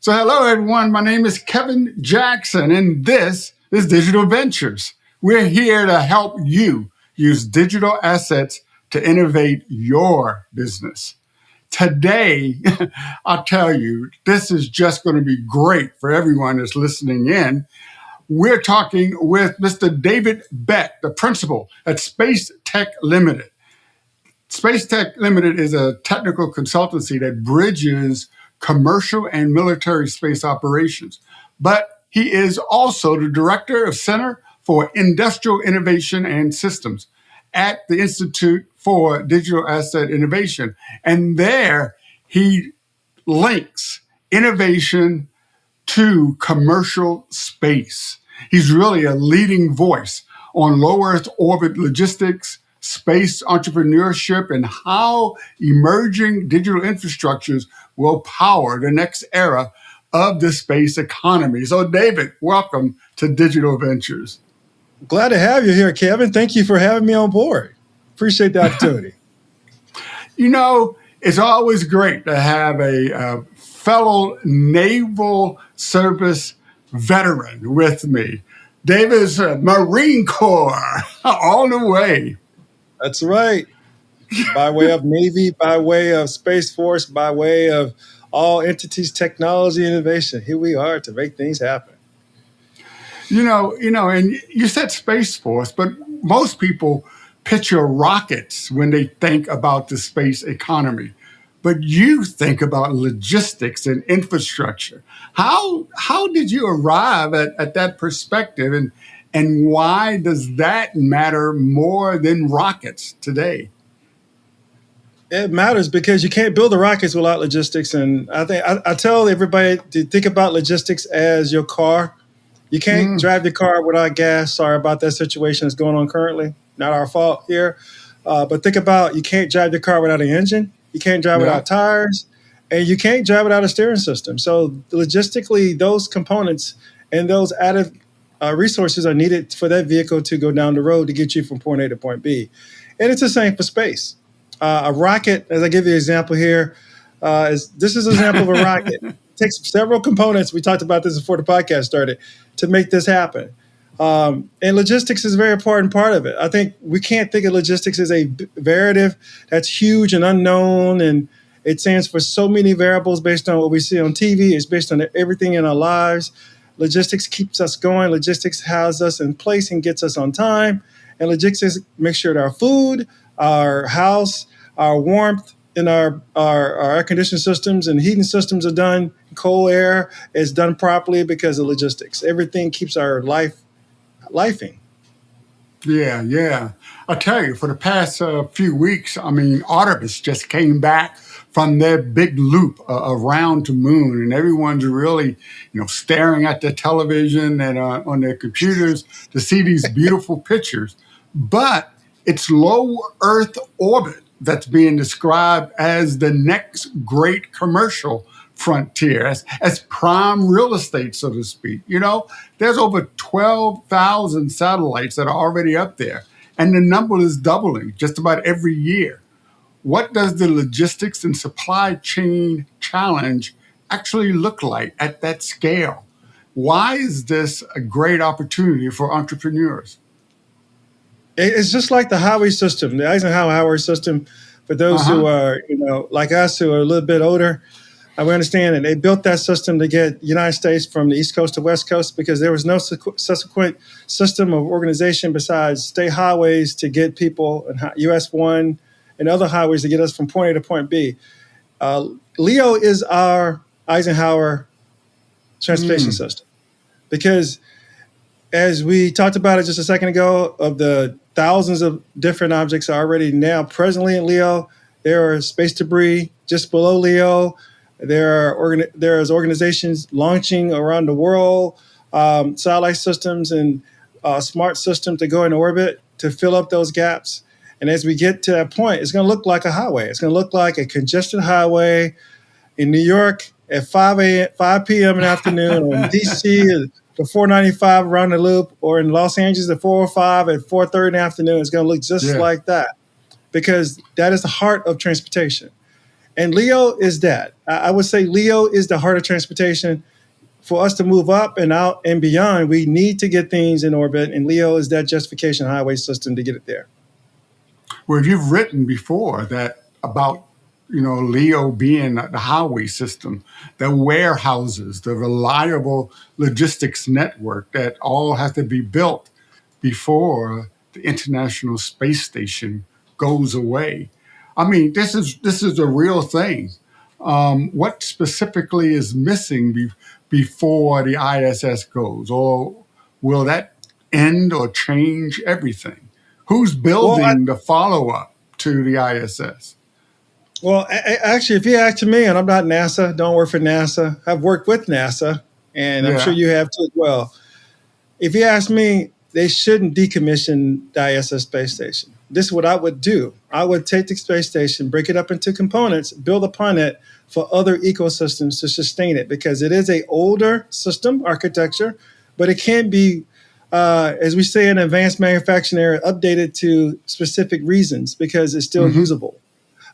So hello, everyone. My name is Kevin Jackson, and this is Digital Ventures. We're here to help you use digital assets to innovate your business. Today, I'll tell you, this is just going to be great for everyone that's listening in. We're talking with Mr. David Beck, the principal at Space Tech Limited. Space Tech Limited is a technical consultancy that bridges commercial and military space operations. But he is also the director of Center for Industrial Innovation and Systems at the Institute for Digital Asset Innovation. And there he links innovation to commercial space. He's really a leading voice on low Earth orbit logistics, space entrepreneurship, and how emerging digital infrastructures will power the next era of the space economy. So, David, welcome to Digital Ventures. Glad to have you here, Kevin. Thank you for having me on board. Appreciate the opportunity. You know, it's always great to have a fellow Naval Service veteran with me. David's Marine Corps all the way. That's right. By way of Navy, by way of Space Force, by way of all entities, technology, innovation. Here we are to make things happen. You know, and you said Space Force, but most people picture rockets when they think about the space economy. But you think about logistics and infrastructure. How did you arrive at that perspective, and why does that matter more than rockets today? It matters because you can't build the rockets without logistics. And I think I tell everybody to think about logistics as your car. You can't drive your car without gas. Sorry about that situation that's going on currently. Not our fault here. But think about, you can't drive your car without an engine. You can't drive without tires. And you can't drive without a steering system. So logistically, those components and those added resources are needed for that vehicle to go down the road to get you from point A to point B. And it's the same for space. A rocket, as I give you an example here, this is an example of a rocket. It takes several components. We talked about this before the podcast started to make this happen. And logistics is a very important part of it. I think we can't think of logistics as a variable that's huge and unknown, and it stands for so many variables based on what we see on TV. It's based on everything in our lives. Logistics keeps us going. Logistics houses us in place and gets us on time. And logistics makes sure that our food, our house, our warmth, and our air conditioning systems and heating systems are done. Cold air is done properly because of logistics. Everything keeps our lifing. Yeah. I'll tell you, for the past few weeks, Artemis just came back from their big loop around the moon, and everyone's really, staring at their television and on their computers to see these beautiful pictures. But it's low Earth orbit that's being described as the next great commercial frontier, as prime real estate, so to speak. There's over 12,000 satellites that are already up there, and the number is doubling just about every year. What does the logistics and supply chain challenge actually look like at that scale? Why is this a great opportunity for entrepreneurs? It's just like the highway system, the Eisenhower highway system. For those who are, like us, who are a little bit older, we understand that they built that system to get the United States from the East Coast to West Coast because there was no subsequent system of organization besides state highways to get people, and US 1 and other highways to get us from point A to point B. LEO is our Eisenhower transportation system because, as we talked about it just a second ago, of the thousands of different objects are already now presently in LEO. There are space debris just below LEO. There's organizations launching around the world, satellite systems and smart systems to go in orbit to fill up those gaps. And as we get to that point, it's going to look like a highway. It's going to look like a congested highway in New York at 5 p.m. in the afternoon, or in D.C. the 495 around the loop, or in Los Angeles, the 405 at 4:30 in the afternoon. It's going to look just like that because that is the heart of transportation. And LEO is that. I would say LEO is the heart of transportation. For us to move up and out and beyond, we need to get things in orbit, and LEO is that justification highway system to get it there. Well, you've written before that about LEO being the highway system, the warehouses, the reliable logistics network that all has to be built before the International Space Station goes away. I mean, this is a real thing. What specifically is missing before the ISS goes, or will that end or change everything? Who's Well, building the follow up to the ISS? Actually, if you ask me, and I'm not NASA, don't work for NASA. I've worked with NASA, and I'm sure Yeah. you have too as well. If you ask me, they shouldn't decommission the ISS space station. This is what I would do. I would take the space station, break it up into components, build upon it for other ecosystems to sustain it, because it is a older system architecture, but it can be, as we say in advanced manufacturing area, updated to specific reasons because it's still Hmm. usable.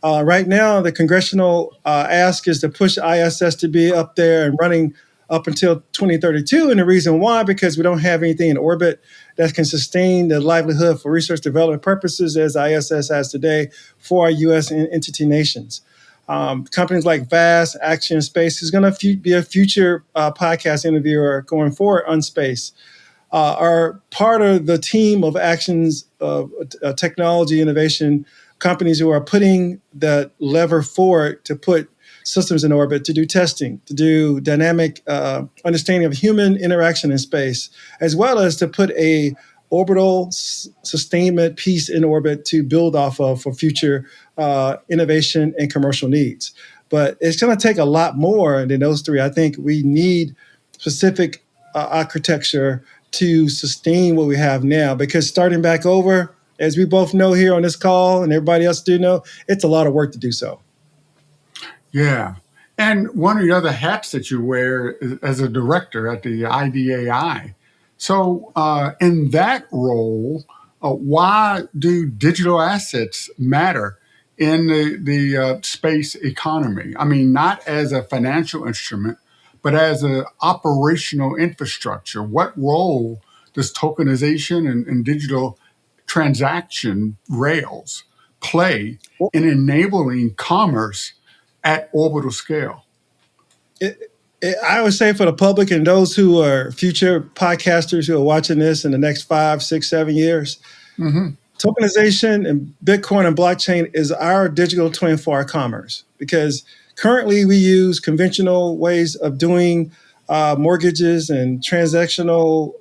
Right now, the congressional ask is to push ISS to be up there and running up until 2032. And the reason why, because we don't have anything in orbit that can sustain the livelihood for research development purposes as ISS has today for our U.S. entity nations. Companies like VAST, Action Space is going to be a future podcast interviewer going forward on space. Are part of the team of actions of technology innovation companies who are putting that lever forward to put systems in orbit, to do testing, to do dynamic understanding of human interaction in space, as well as to put a orbital sustainment piece in orbit to build off of for future innovation and commercial needs. But it's going to take a lot more than those three. I think we need specific architecture to sustain what we have now, because starting back over, as we both know here on this call and everybody else do know, it's a lot of work to do so. Yeah. And one of the other hats that you wear is as a director at the IDAI. So, in that role, why do digital assets matter in the space economy? I mean, not as a financial instrument, but as an operational infrastructure. What role does tokenization and digital transaction rails play Well, in enabling commerce at orbital scale? I would say for the public and those who are future podcasters who are watching this in the next 5, 6, 7 years, Hmm. tokenization and Bitcoin and blockchain is our digital twin for our commerce, because currently we use conventional ways of doing mortgages and transactional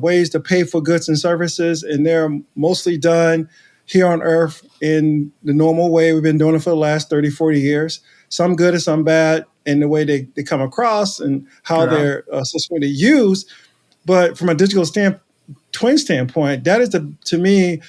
ways to pay for goods and services, and they're mostly done here on Earth in the normal way we've been doing it for the last 30, 40 years. Some good and some bad in the way they come across and how Yeah. they're subsequently used. But from a digital twin standpoint, that is, to me,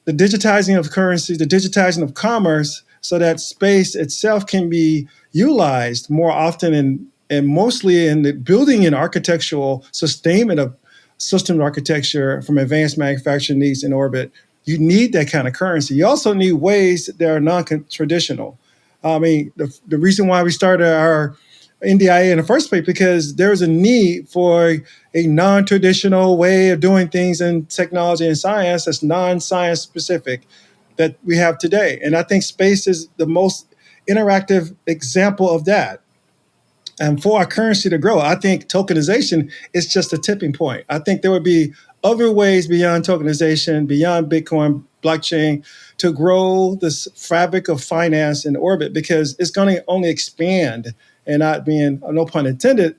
the digitizing of currency, the digitizing of commerce, so that space itself can be utilized more often and mostly in the building and architectural sustainment of system architecture from advanced manufacturing needs in orbit. You need that kind of currency. You also need ways that are non-traditional. I mean, the reason why we started our NDIA in the first place, because there's a need for a non-traditional way of doing things in technology and science that's non-science specific that we have today. And I think space is the most interactive example of that. And for our currency to grow, I think tokenization is just a tipping point. I think there would be other ways beyond tokenization, beyond Bitcoin, blockchain, to grow this fabric of finance in orbit, because it's going to only expand, and not being, no pun intended,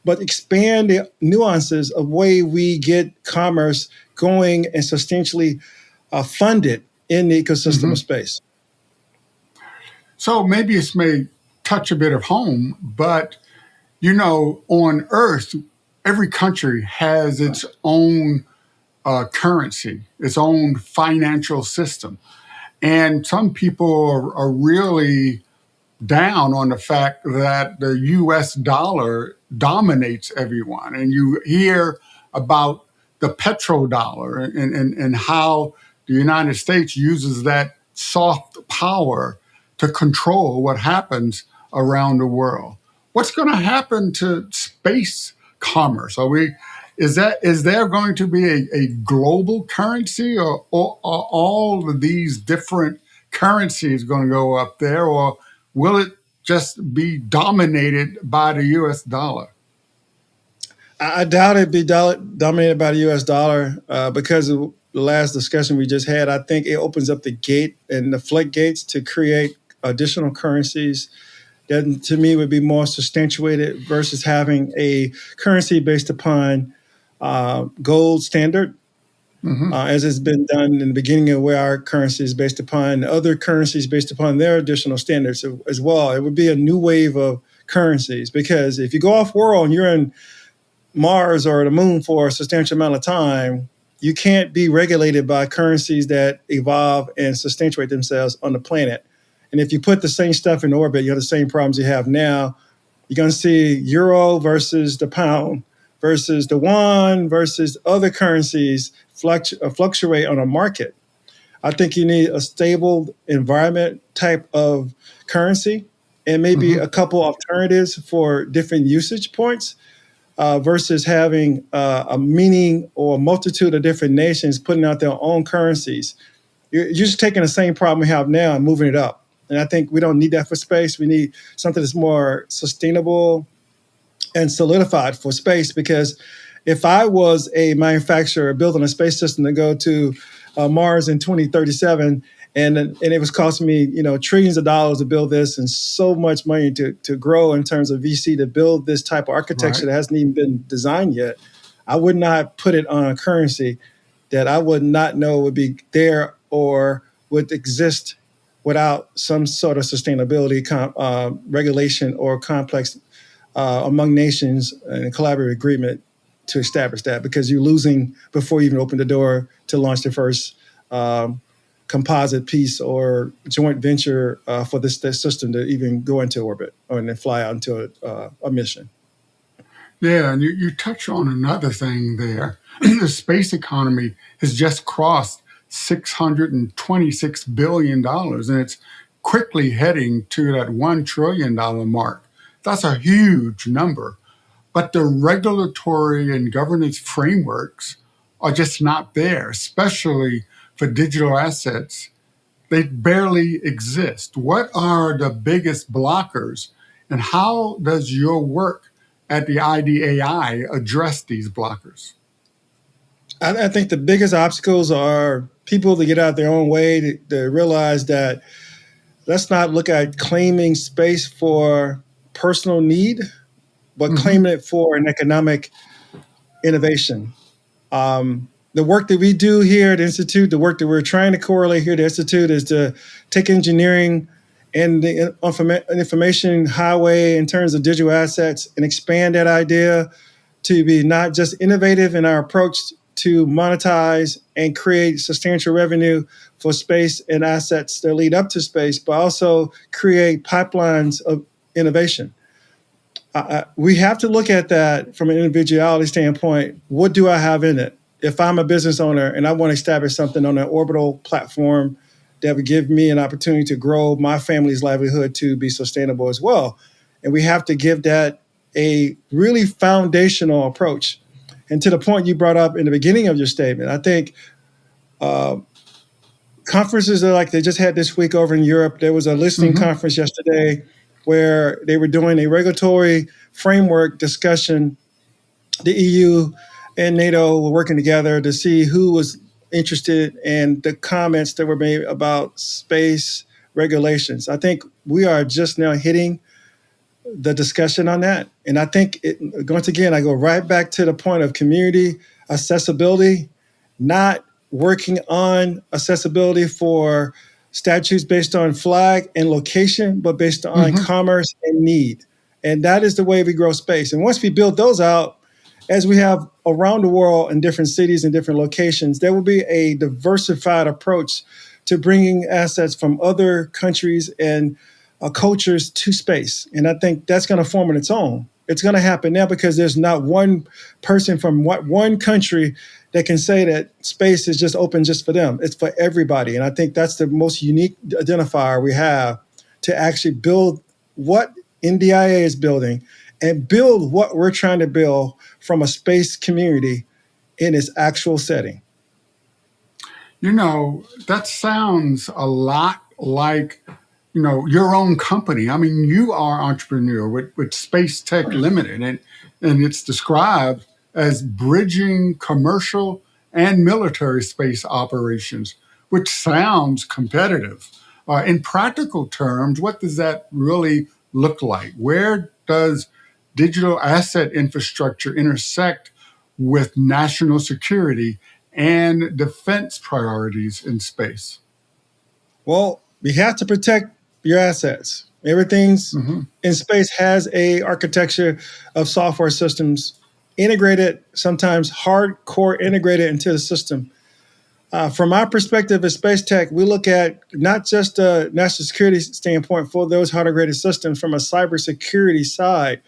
but expand the nuances of way we get commerce going and substantially funded in the ecosystem of Hmm. space. So maybe this may touch a bit of home, but on Earth, every country has its own currency, its own financial system. And some people are really down on the fact that the US dollar dominates everyone. And you hear about the petrodollar and how the United States uses that soft power to control what happens around the world. What's going to happen to space commerce? Is there going to be a global currency, or are all of these different currencies going to go up there, or will it just be dominated by the US dollar? I doubt it'd be dominated by the U.S. dollar because of the last discussion we just had. I think it opens up the gate and the floodgates to create additional currencies that, to me, would be more substantiated versus having a currency based upon gold standard, as it's been done in the beginning of where our currency is based upon other currencies based upon their additional standards as well. It would be a new wave of currencies because if you go off world and you're in Mars or the moon for a substantial amount of time, you can't be regulated by currencies that evolve and substantiate themselves on the planet. And if you put the same stuff in orbit, you have the same problems you have now. You're going to see euro versus the pound versus the yuan versus other currencies fluctuate on a market. I think you need a stable environment type of currency and maybe a couple alternatives for different usage points. Versus having a meaning or a multitude of different nations putting out their own currencies. You're just taking the same problem we have now and moving it up. And I think we don't need that for space. We need something that's more sustainable and solidified for space, because if I was a manufacturer building a space system to go to Mars in 2037, and it was costing me, trillions of dollars to build this, and so much money to grow in terms of VC to build this type of architecture that hasn't even been designed yet, I would not put it on a currency that I would not know would be there or would exist without some sort of sustainability regulation or complex among nations and collaborative agreement to establish that, because you're losing before you even open the door to launch the first composite piece or joint venture for this system to even go into orbit or then fly out into a mission. Yeah, and you touch on another thing there. The space economy has just crossed $626 billion, and it's quickly heading to that $1 trillion mark. That's a huge number. But the regulatory and governance frameworks are just not there, especially for digital assets. They barely exist. What are the biggest blockers, and how does your work at the IDAI address these blockers? I think the biggest obstacles are people to get out their own way, to realize that let's not look at claiming space for personal need, but claiming it for an economic innovation. The work that we do here at the Institute, the work that we're trying to correlate here at the Institute, is to take engineering and the information highway in terms of digital assets and expand that idea to be not just innovative in our approach to monetize and create substantial revenue for space and assets that lead up to space, but also create pipelines of innovation. We have to look at that from an individuality standpoint. What do I have in it? If I'm a business owner and I want to establish something on an orbital platform that would give me an opportunity to grow my family's livelihood to be sustainable as well. And we have to give that a really foundational approach. And to the point you brought up in the beginning of your statement, I think conferences are like they just had this week over in Europe. There was a listening conference yesterday where they were doing a regulatory framework discussion. The EU and NATO were working together to see who was interested in the comments that were made about space regulations. I think we are just now hitting the discussion on that. And I think, once again, I go right back to the point of community accessibility, not working on accessibility for statutes based on flag and location, but based on commerce and need. And that is the way we grow space. And once we build those out, as we have around the world in different cities and different locations, there will be a diversified approach to bringing assets from other countries and cultures to space. And I think that's going to form on its own. It's going to happen now because there's not one person from one country that can say that space is just open just for them. It's for everybody. And I think that's the most unique identifier we have to actually build what NDIA is building and build what we're trying to build from a space community in its actual setting. That sounds a lot like, your own company. I mean, you are entrepreneur with Space Tech Limited, and it's described as bridging commercial and military space operations, which sounds competitive. In practical terms, what does that really look like? Where does digital asset infrastructure intersect with national security and defense priorities in space? Well, we have to protect your assets. Everything's in space has a architecture of software systems integrated, sometimes hardcore integrated into the system. From our perspective at Space Tech, we look at not just a national security standpoint for those hard-integrated systems from a cybersecurity side.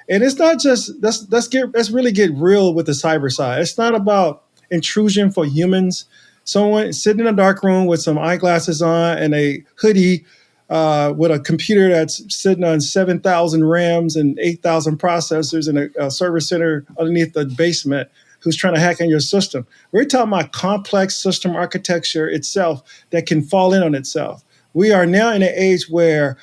And it's not just, let's really get real with the cyber side. It's not about intrusion for humans. Someone sitting in a dark room with some eyeglasses on and a hoodie with a computer that's sitting on 7,000 RAMs and 8,000 processors in a service center underneath the basement who's trying to hack in your system. We're talking about complex system architecture itself that can fall in on itself. We are now in an age where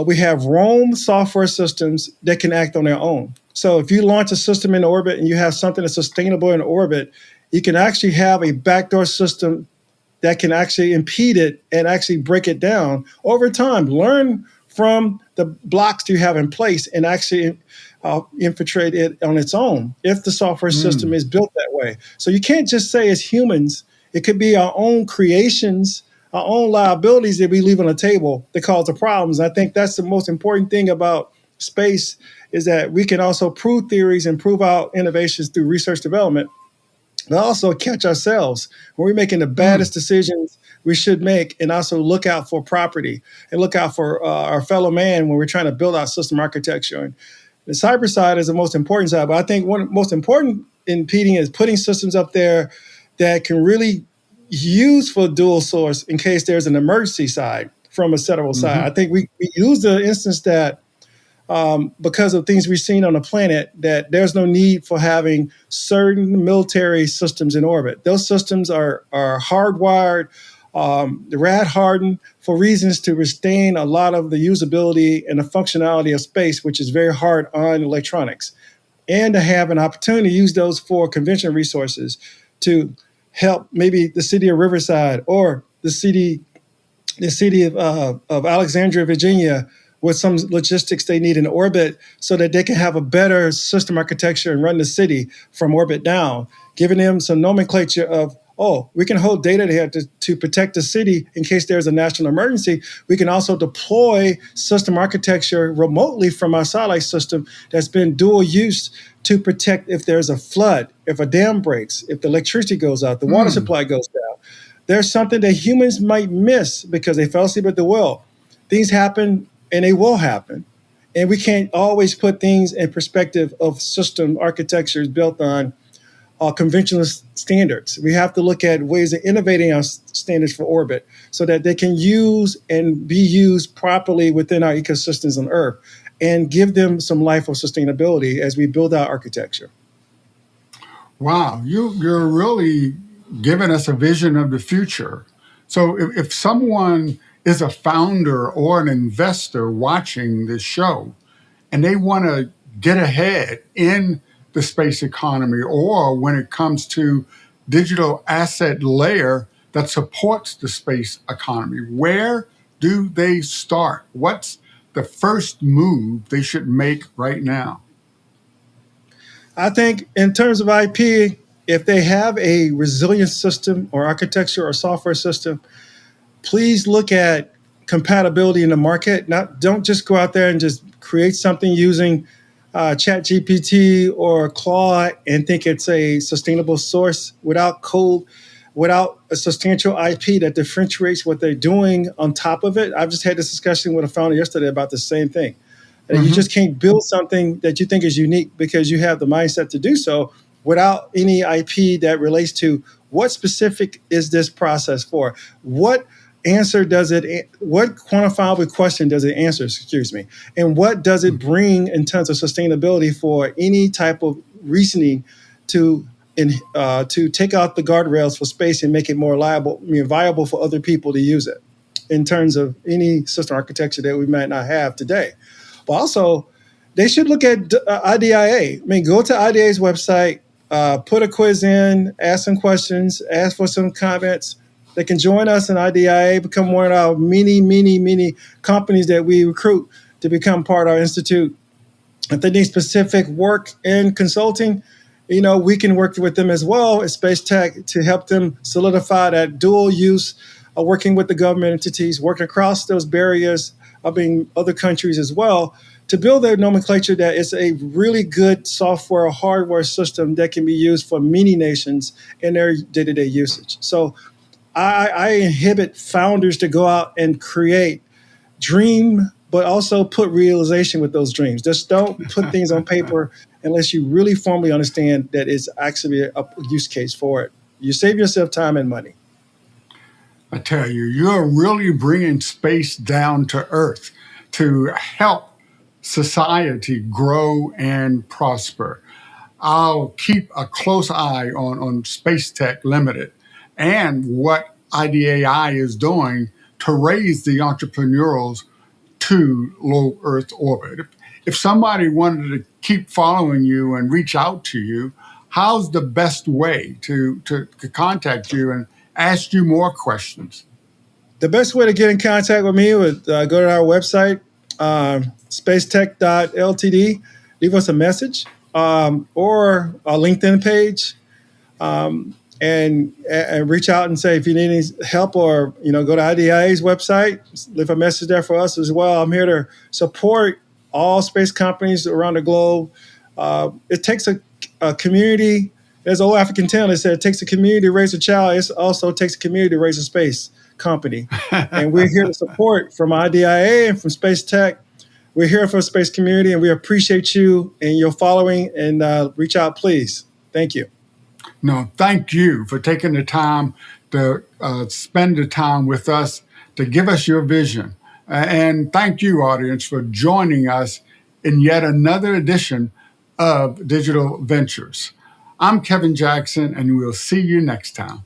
we have roam software systems that can act on their own. So if you launch a system in orbit and you have something that's sustainable in orbit, you can actually have a backdoor system that can actually impede it and actually break it down over time. Learn from the blocks you have in place and actually infiltrate it on its own if the software system is built that way. So you can't just say as humans, it could be our own creations, our own liabilities that we leave on the table that cause the problems. I think that's the most important thing about space is that we can also prove theories and prove out innovations through research development, but also catch ourselves when we're making the baddest decisions we should make, and also look out for property and look out for our fellow man when we're trying to build out system architecture. And the cyber side is the most important side, but I think one of the most important impeding is putting systems up there that can really use for dual source in case there's an emergency side from a federal side. I think we use the instance that because of things we've seen on the planet, that there's no need for having certain military systems in orbit. Those systems are hardwired, rad hardened for reasons to retain a lot of the usability and the functionality of space, which is very hard on electronics, and to have an opportunity to use those for conventional resources to help maybe the city of Riverside or the city of Alexandria, Virginia, with some logistics they need in orbit so that they can have a better system architecture and run the city from orbit down, giving them some nomenclature of, we can hold data there to protect the city in case there's a national emergency. We can also deploy system architecture remotely from our satellite system that's been dual use to protect if there's a flood, if a dam breaks, if the electricity goes out, the water supply goes down. There's something that humans might miss because they fell asleep at the wheel. Things happen and they will happen. And we can't always put things in perspective of system architectures built on conventional standards. We have to look at ways of innovating our standards for orbit so that they can use and be used properly within our ecosystems on Earth and give them some life of sustainability as we build our architecture. Wow, you're really giving us a vision of the future. So if someone is a founder or an investor watching this show and they want to get ahead in the space economy, or when it comes to digital asset layer that supports the space economy, where do they start? What's the first move they should make right now? I think in terms of IP, if they have a resilient system or architecture or software system, please look at compatibility in the market. Don't just go out there and just create something using ChatGPT or Claude and think it's a sustainable source without code, without a substantial IP that differentiates what they're doing on top of it. I've just had this discussion with a founder yesterday about the same thing. And you just can't build something that you think is unique because you have the mindset to do so without any IP that relates to what specific is this process for? What what quantifiable question does it answer, excuse me, and what does it bring in terms of sustainability for any type of reasoning to take out the guardrails for space and make it more viable for other people to use it in terms of any system architecture that we might not have today. But also, they should look at IDIA. I mean, go to IDIA's website, put a quiz in, ask some questions, ask for some comments. They can join us in IDIA, become one of our many companies that we recruit to become part of our institute. If they need specific work in consulting, we can work with them as well at Space Tech to help them solidify that dual use, working with the government entities, working across those barriers, other countries as well, to build a nomenclature that is a really good software, hardware system that can be used for many nations in their day-to-day usage. So I inhibit founders to go out and create, dream, but also put realization with those dreams. Just don't put things on paper unless you really formally understand that it's actually a use case for it. You save yourself time and money. I tell you, you're really bringing space down to earth to help society grow and prosper. I'll keep a close eye on Space Tech Limited and what IDAI is doing to raise the entrepreneurials to low Earth orbit. If somebody wanted to keep following you and reach out to you, how's the best way to contact you and ask you more questions? The best way to get in contact with me would go to our website, spacetech.ltd, leave us a message, or a LinkedIn page, and reach out and say if you need any help, or go to IDIA's website, leave a message there for us as well. I'm here to support all space companies around the globe. It takes a community. There's an old African tale that said it takes a community to raise a child. It also takes a community to raise a space company. And we're here to support from IDIA and from Space Tech. We're here for the space community, and we appreciate you and your following, and reach out, please. Thank you. No, thank you for taking the time to spend the time with us to give us your vision. And thank you, audience, for joining us in yet another edition of Digital Ventures. I'm Kevin Jackson, and we'll see you next time.